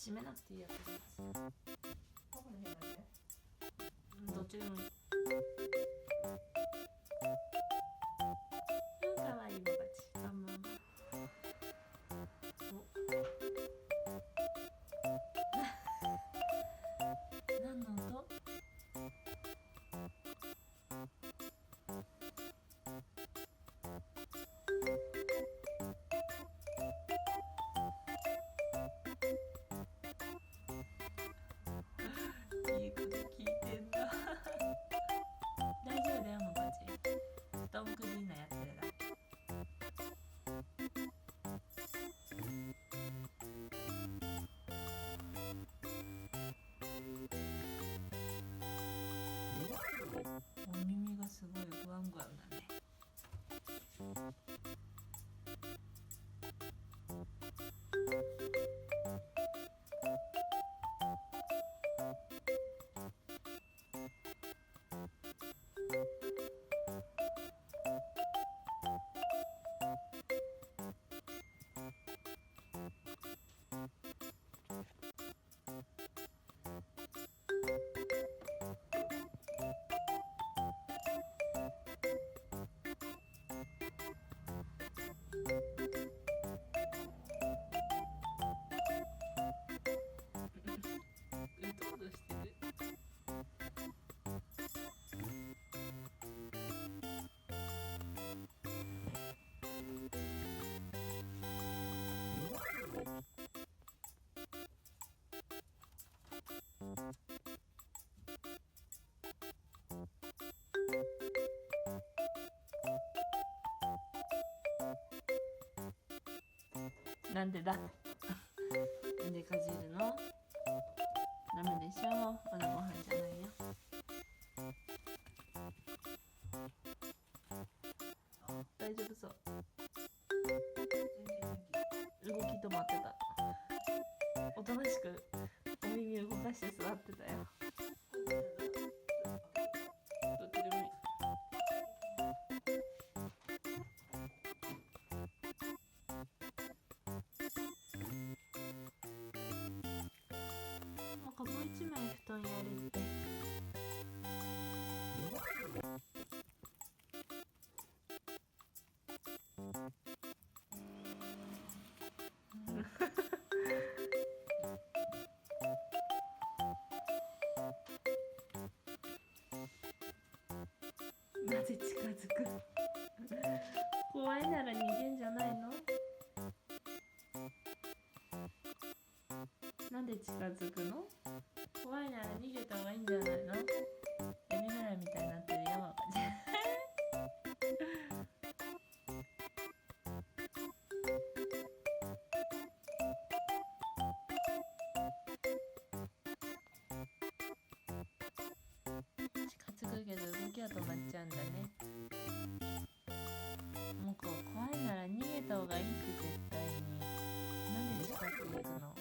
閉めなくていいやつです。どっちでもいい。かわいいババチ。あんまんま。何の音？いい子で聞いてんだ。大丈夫だよ、ババチ。布団クリーナーやってるだけ。お耳がすごいグワングワンだね。なんでだなんでかじるの？ダメでしょ、まだご飯じゃないよ。大丈夫そう。動き止まってた。おとなしくお耳動かして座ってたよ。どっちでもいい。なんかもう一枚布団やるって。なぜ近づく？怖いなら逃げんじゃないの？なんで近づくの？怖いなら逃げた方がいいんじゃないの？エビフライみたいになってるよ、赤ちゃん。近づくけど動きは止まっちゃうんだね。もう怖いなら逃げた方がいいって絶対に。なんで近く行くの？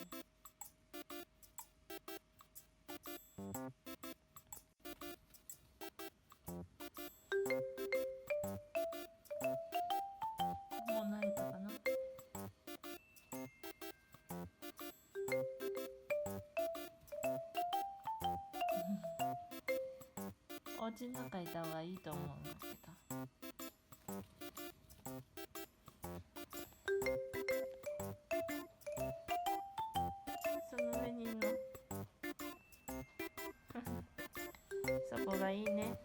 もう慣れたかな？お家の中いた方がいいと思うんだけど。その上にいるの。そこがいいね。